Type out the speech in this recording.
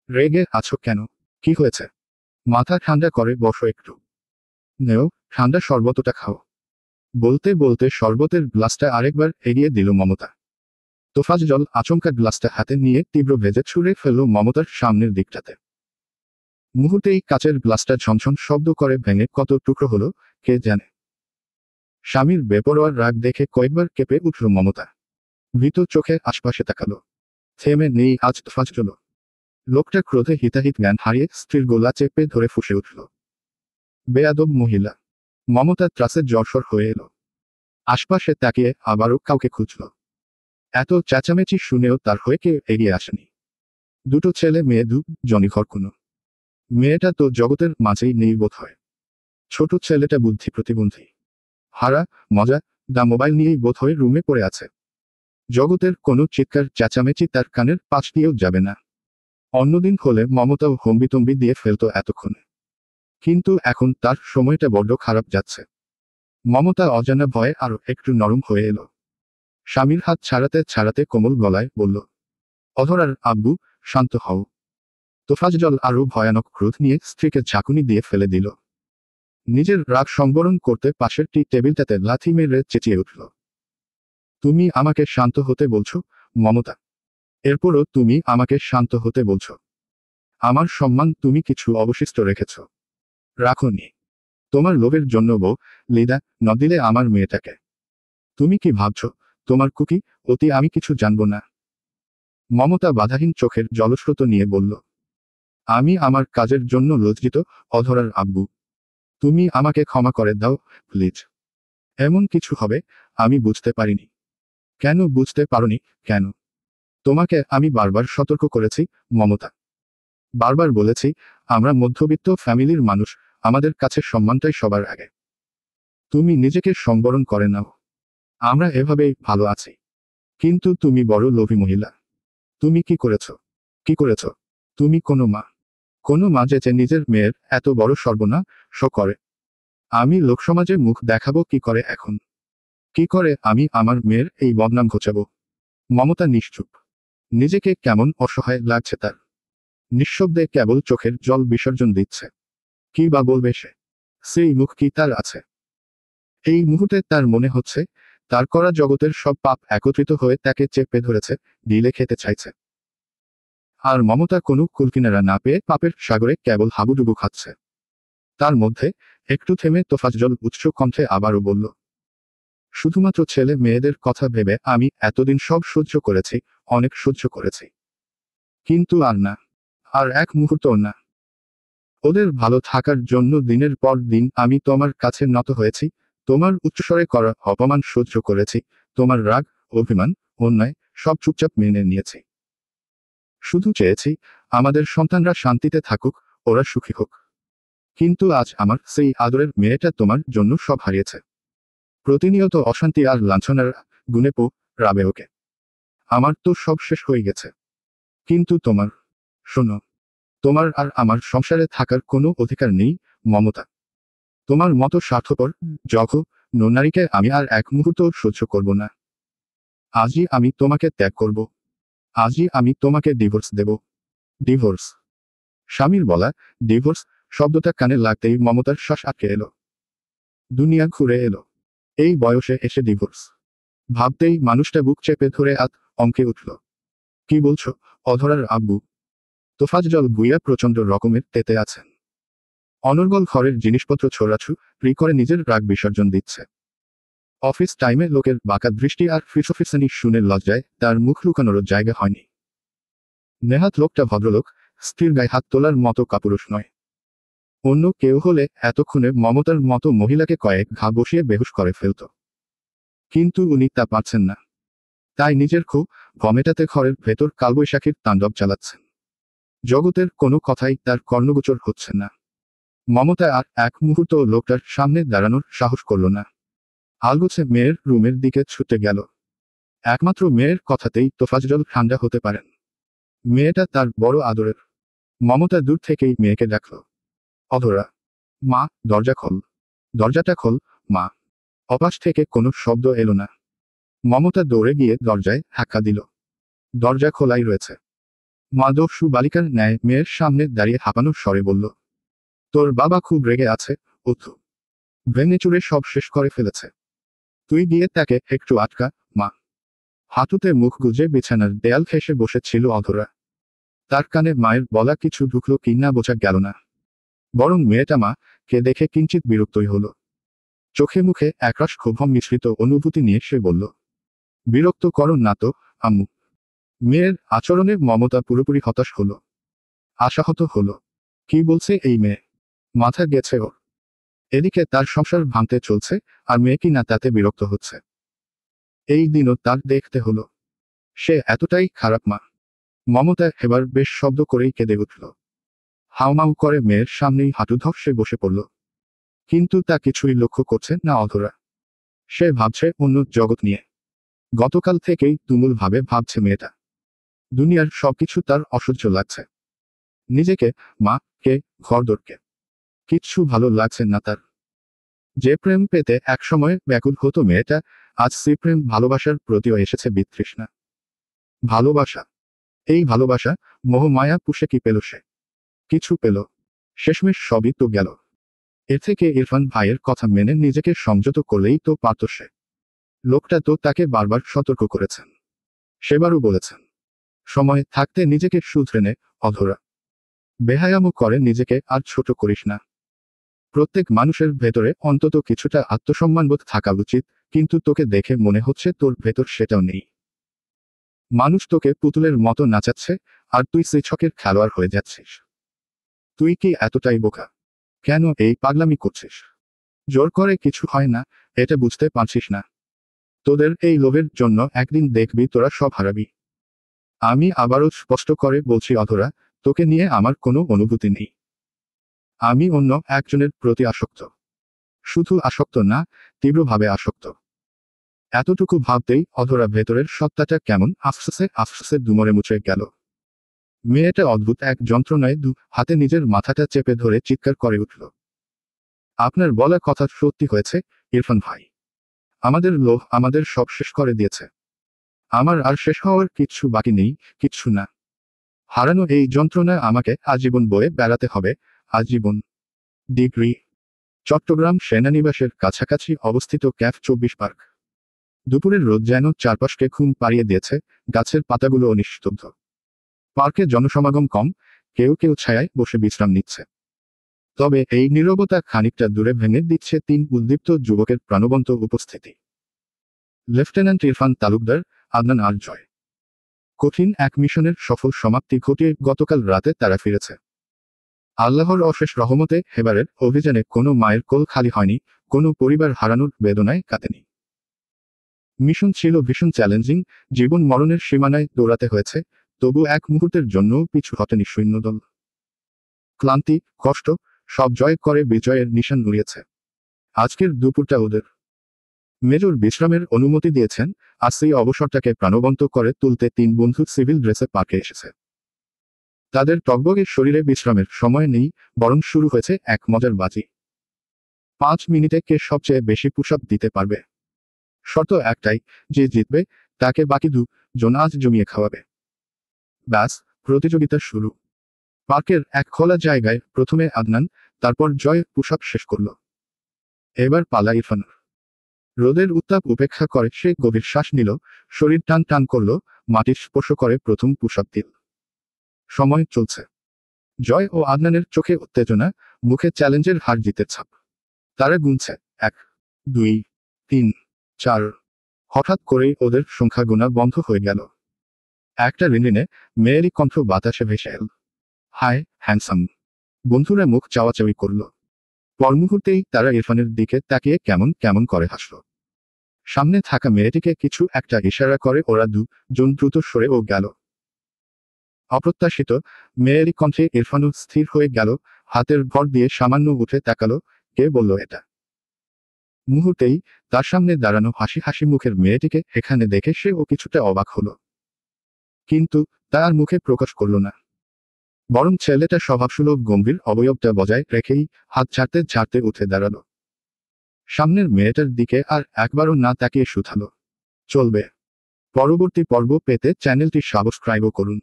রেগে আছো কেন? কি হয়েছে? মাথা ঠান্ডা করে বসো একটু। নেও, ঠান্ডা শরবতটা খাও। বলতে বলতে শরবতের গ্লাসটা আরেকবার এগিয়ে দিল মমতা। তোফাজ্জল আচমকা গ্লাসটা হাতে নিয়ে তীব্র ভেজে ছুঁড়ে ফেলল মমতার সামনের দিকটাতে। মুহূর্তেই কাচের গ্লাসটা ঝনঝন শব্দ করে ভেঙে কত টুকরো হলো কে জানে। স্বামীর বেপরোয়ার রাগ দেখে কয়েকবার কেঁপে উঠল মমতা। ভীত চোখে আশপাশে তাকালো। থেমে নেই আজ তোফাজ্জল। লোকটা ক্রোধে হিতাহিত জ্ঞান হারিয়ে স্ত্রীর গোলা চেপে ধরে ফুঁসে উঠল। বেয়াদব মহিলা। মমতা ত্রাসে জ্বরসর হয়ে এলো। আশপাশে তাকিয়ে আবারও কাউকে খুঁজল। এত চেঁচামেচি শুনেও তার হয়ে কেউ এগিয়ে আসেনি। দুটো ছেলে মেয়ে জনই ঘর কোনো। মেয়েটা তো জগতের মাঝেই নেই বোধ হয়। ছোট ছেলেটা বুদ্ধি প্রতিবন্ধী। হারা মজা দা মোবাইল নিয়েই বোধ হয় রুমে পড়ে আছে। জগতের কোনো চিৎকার চেঁচামেচি তার কানের পাশ দিয়েও যাবে না। অন্যদিন হলে মমতাও হম্বিতম্বি দিয়ে ফেলতো এতক্ষণে। কিন্তু এখন তার সময়টা বড্ড খারাপ যাচ্ছে। মমতা অজানা ভয়ে আরো একটু নরম হয়ে এলো। স্বামীর হাত ছাড়াতে ছাড়াতে কোমল গলায় বলল, অধরার আব্বু, শান্ত হও। তোফাজ্জল আরও ভয়ানক ক্রোধ নিয়ে স্ত্রীকে ঝাঁকুনি দিয়ে ফেলে দিল। নিজের রাগ সংবরণ করতে পাশের টি টেবিলটাতে লাথি মেরে চেঁচিয়ে উঠল, তুমি আমাকে শান্ত হতে বলছো মমতা? এরপরও তুমি আমাকে শান্ত হতে বলছো? আমার সম্মান তুমি কিছু অবশিষ্ট রেখেছ? রাখোনি। তোমার লোভের জন্য বউ লিদা ন দিলে আমার মেয়েটাকে। তুমি কি ভাবছো তোমার কুকি অতি আমি কিছু জানবো না? মমতা বাধাহীন চোখের জলস্রোত নিয়ে বলল, আমি আমার কাজের জন্য লজ্জিত অধরার আব্বু। তুমি আমাকে ক্ষমা করে দাও প্লিজ। এমন কিছু হবে আমি বুঝতে পারিনি। কেন বুঝতে পারোনি কেন? তোমাকে আমি বারবার সতর্ক করেছি মমতা। বারবার বলেছি আমরা মধ্যবিত্ত ফ্যামিলির মানুষ, আমাদের কাছে সম্মানটাই সবার আগে। তুমি নিজেকে সংবরণ করে নাও। আমরা এভাবেই ভালো আছি। কিন্তু তুমি বড় লোভী মহিলা। তুমি কি করেছ? কি করেছ? তুমি কোনো মা যে নিজের মেয়ের এত বড় সর্বনাশ করে? আমি লোকসমাজে মুখ দেখাবো কি করে এখন? কি করে আমি আমার মেয়ের এই বদনাম ঘোচাবো? মমতা নিশ্চুপ। নিজেকে কেমন অসহায় লাগছে তার। নিঃশব্দে কেবল চোখের জল বিসর্জন দিচ্ছে। কি বা বলবে সে? সেই মুখ কি তার আছে? এই মুহূর্তে তার মনে হচ্ছে তার করা জগতের সব পাপ একত্রিত হয়ে তাকে চেপে ধরেছে, গিলে খেতে চাইছে। আর মমতা কোনো কুলকিনারা না পেয়ে পাপের সাগরে কেবল হাবুডুবু খাচ্ছে। তার মধ্যে একটু থেমে তোফাজ্জল উচ্চ কণ্ঠে আবারও বলল, শুধুমাত্র ছেলে মেয়েদের কথা ভেবে আমি এতদিন সব সহ্য করেছি, অনেক সহ্য করেছি। কিন্তু আর না। আর এক মুহূর্তও না। ওদের ভালো থাকার জন্য দিনের পর দিন আমি তোমার কাছে নত হয়েছি, তোমার উচ্চস্বরে করা অপমান সহ্য করেছি, তোমার রাগ, অভিমান, অন্যায় সব চুপচাপ মেনে নিয়েছি। শুধু চেয়েছি আমাদের সন্তানরা শান্তিতে থাকুক, ওরা সুখী হোক। কিন্তু আজ আমার সেই আদরের মেয়েটা তোমার জন্য সব হারিয়েছে। প্রতিনিয়ত অশান্তি আর লাঞ্ছনার গুণে রাবে ওকে। আমার তো সব শেষ হয়ে গেছে। কিন্তু তোমার, শোনো, তোমার আর আমার সংসারে থাকার কোনো অধিকার নেই মমতা। তোমার মতো স্বার্থপর নারীকে আমি আর এক মুহূর্ত সহ্য করব না। আজই আমি তোমাকে ত্যাগ করব। আজই আমি তোমাকে ডিভোর্স দেব। ডিভোর্স। স্বামীর বলা ডিভোর্স শব্দটা কানে লাগতেই মমতার শ্বাস আটকে এলো। দুনিয়া ঘুরে এলো। এই বয়সে এসে ডিভোর্স ভাবতেই মানুষটা বুক চেপে ধরে অঙ্কে উঠল। কি বলছো অধরার আব্বু? তোফাজ্জল ভুইয়া প্রচণ্ড রকমের তেতে আছেন। অনর্গল ঘরের জিনিসপত্র ছোড়াছুড়ি করে নিজের রাগ বিসর্জন দিচ্ছে। অফিস টাইমে লোকের বাঁকা দৃষ্টি আর ফিসফিসানি শুনে লজ্জায় তার মুখ লুকানোরও জায়গা হয়নি। নেহাত লোকটা ভদ্রলোক, স্ত্রীর গায়ে হাত তোলার মতো কাপুরুষ নয়। অন্য কেউ হলে এতক্ষণে মমতার মতো মহিলাকে কয়েক ঘা বসিয়ে বেহুশ করে ফেলত। কিন্তু উনি তা পারছেন না। তাই নিজের মেটাতে ঘরের ভেতর কালবৈশাখীর তাণ্ডব চালাচ্ছেন। জগতের কোনো কথাই তার কর্ণগোচর হচ্ছে না। মমতা আর এক মুহূর্ত লোকটার সামনে দাঁড়ানোর সাহস করল না। আলগোছে মেয়ের রুমের দিকে ছুটে গেল। একমাত্র মেয়ের কথাতেই তোফাজ্জল ঠান্ডা হতে পারেন। মেয়েটা তার বড় আদরের। মমতা দূর থেকেই মেয়েকে ডাকল, অধরা, মা, দরজা খোল। দরজাটা খোল মা। অপাশ থেকে কোনো শব্দ এলো না। মমতা দৌড়ে গিয়ে দরজায় ধাক্কা দিল। দরজা খোলাই রয়েছে। মা দস্যু বালিকার ন্যায় মেয়ের সামনে দাঁড়িয়ে হাঁপানোর স্বরে বলল, তোর বাবা খুব রেগে আছে, উঠু। ভেঙেচুরে সব শেষ করে ফেলেছে। তুই গিয়ে তাকে একটু আটকা, মা। হাঁটুতে মুখ গুজে বিছানার দেয়াল ঘেঁষে বসেছিল অধরা। তার কানে মায়ের বলা কিছু ঢুকলো কি না বোঝা গেল না। বরং মেয়েটা মা কে দেখে কিঞ্চিত বিরক্তই হলো। চোখে মুখে একরাশ ক্ষোভ মিশ্রিত অনুভূতি নিয়ে সে বলল, বিরক্ত করো না তো, আম্মু। মেয়ের আচরণে মমতা পুরোপুরি হতাশ হলো, আশাহত হলো। কি বলছে এই মেয়ে? মাথা গেছে ওর? এদিকে তার সংসার ভাঙতে চলছে, আর মেয়ে কি না তাতে বিরক্ত হচ্ছে। এই দিনও তার দেখতে হলো। সে এতটাই খারাপ মা। মমতা এবার বেশ শব্দ করেই কেঁদে উঠল। হাউমাউ করে মেয়ের সামনেই হাঁটু ধসে বসে পড়ল। কিন্তু তা কিছুই লক্ষ্য করছে না অধরা। সে ভাবছে অন্য জগৎ নিয়ে। গতকাল থেকেই তুমুল ভাবে ভাবছে মেয়েটা। দুনিয়ার সবকিছু তার অসহ্য লাগছে। নিজেকে, মা কে, ঘরদোরকে। কিচ্ছু ভালো লাগছে না তার। যে প্রেম পেতে একসময় ব্যাকুল হতো মেয়েটা, আজ সে প্রেম ভালোবাসার প্রতিও এসেছে বিতৃষ্ণা। ভালোবাসা, এই ভালোবাসা মোহমায়া পুষে কি পেল সে? কিছু পেল? শেষমেশ সবই তো গেল। এর থেকে ইরফান ভাইয়ের কথা মেনে নিজেকে সংযত করলেই তো পারত সে। লোকটা তো তাকে বারবার সতর্ক করেছেন, সেবারও বলেছেন, সময় থাকতে নিজেকে শুধরে নে, অধরা। বেহায়ামও করে নিজেকে আর ছোট করিস না। প্রত্যেক মানুষের ভেতরে অন্তত কিছুটা আত্মসম্মানবোধ থাকা উচিত, কিন্তু তোকে দেখে মনে হচ্ছে তোর ভেতর সেটাও নেই। মানুষ তোকে পুতুলের মতো নাচাচ্ছে, আর তুই সেই ছকের খেলোয়াড় হয়ে যাচ্ছিস। তুই কি এতটাই বোকা? কেন এই পাগলামি করছিস? জোর করে কিছু হয় না, এটা বুঝতে পারছিস না? তোদের এই লোভের জন্য একদিন দেখবি তোরা সব হারাবি। আমি আবারও স্পষ্ট করে বলছি অধরা, তোকে নিয়ে আমার কোনো অনুভূতি নেই। আমি অন্য একজনের প্রতি আসক্ত। শুধু আসক্ত না, তীব্রভাবে আসক্ত। এতটুকু ভাবতেই অধরা ভেতরের সত্তাটা কেমন আফসোসে আফসোসে দুমড়ে মুচড়ে গেল। মেয়েটা অদ্ভুত এক যন্ত্রণায় দু হাতে নিজের মাথাটা চেপে ধরে চিৎকার করে উঠল। আপনার বলা কথা সত্যি হয়েছে, ইরফান ভাই। আমাদের লোভ আমাদের সব শেষ করে দিয়েছে। আমার আর শেষ হওয়ার কিচ্ছু বাকি নেই, কিচ্ছু না। হারানো এই যন্ত্রণা আমাকে আজীবন বয়ে বেড়াতে হবে, আজীবন। ডিগ্রি। চট্টগ্রাম সেনানিবাসের কাছাকাছি অবস্থিত ক্যাফ 24 পার্ক। দুপুরের রোদ যেন চারপাশকে ঘুম পাড়িয়ে দিয়েছে, গাছের পাতাগুলো নিস্তব্ধ। পার্কে জনসমাগম কম, কেউ কেউ ছায়ায় বসে বিশ্রাম নিচ্ছে। তবে এই নীরবতা খানিকটা দূরে ভেঙে দিচ্ছে তিন উদ্দীপ্ত যুবকের প্রাণবন্ত উপস্থিতি। লেফটেন্যান্ট ইরফান তালুকদার, আদনান আর জয়। কঠিন এক মিশনের সফল সমাপ্তি ঘটিয়ে গতকাল রাতে তারা ফিরেছে। আল্লাহর অশেষ রহমতে এবারের অভিযানে কোনো মায়ের কোল খালি হয়নি, কোনো পরিবার হারানোর বেদনায় কাটেনি। মিশন ছিল ভীষণ চ্যালেঞ্জিং, জীবন মরণের সীমানায় দৌড়াতে হয়েছে, তবু এক মুহূর্তের জন্যও পিছু হটেনি সৈন্যদল। ক্লান্তি, কষ্ট, সব জয় করে বিজয়ের নিশান উড়িয়েছে। আজকের দুপুরটা ওদের। মেজর বিশ্রামের অনুমতি দিয়েছেন, আর সেই অবসরটাকে প্রাণবন্ত করে তুলতে তিন বন্ধু সিভিল ড্রেসে পার্কে এসেছে। তাদের টগবগে শরীরে বিশ্রামের সময় নেই, বরং শুরু হয়েছে এক মজার বাজি। 5 মিনিটে কে সবচেয়ে বেশি পুশ আপ দিতে পারবে। শর্ত একটাই, যে জিতবে তাকে বাকি 2 জন আজ জমিয়ে খাওয়াবে। ব্যাস, প্রতিযোগিতা শুরু। পার্কের এক খোলা জায়গায় প্রথমে আদনান, তারপর জয় পুশ আপ শেষ করল। এবার পালা ইরফানের। রোদের উত্তাপ উপেক্ষা করে সে গভীর শ্বাস নিল, শরীর টান টান করল, মাটি স্পর্শ করে প্রথম পুশ আপ দিল। সময় চলছে। জয় ও আদনানের চোখে উত্তেজনা, মুখে চ্যালেঞ্জের হার জিতের ছাপ। তারা গুনছে 1, 2, 3, 4। হঠাৎ করেই ওদের সংখ্যা গোনা বন্ধ হয়ে গেল। একটা রিনরিনে মেয়েরই কণ্ঠ বাতাসে ভেসে এল। High, handsome. বন্ধুরা মুখ চাওয়াচাওয়ি করল। পরমুহূর্তেই তারা ইরফানের দিকে তাকিয়ে কেমন কেমন করে হাসল। সামনে থাকা মেয়েটিকে কিছু একটা ইশারা করে ওরা 2 জন দ্রুত সরে ও গেল। অপ্রত্যাশিত মেয়েরই কণ্ঠে ইরফানও স্থির হয়ে গেল, হাতের ভর দিয়ে সামান্য উঠে তাকালো, কে বলল এটা? মুহূর্তেই তার সামনে দাঁড়ানো হাসি হাসি মুখের মেয়েটিকে এখানে দেখে সে ও কিছুটা অবাক হলো। কিন্তু তার মুখে প্রকাশ করল না। বরং ছেলেটা স্বভাবসুলভ গম্ভীর অবয়বটা বজায় রেখেই হাত ঝাড়তে ঝাড়তে উঠে দাঁড়ালো। সামনের মেয়েটার দিকে আর একবারও না তাকিয়ে শুধালো, চলবে? পরবর্তী পর্ব পেতে চ্যানেলটি সাবস্ক্রাইবও করুন।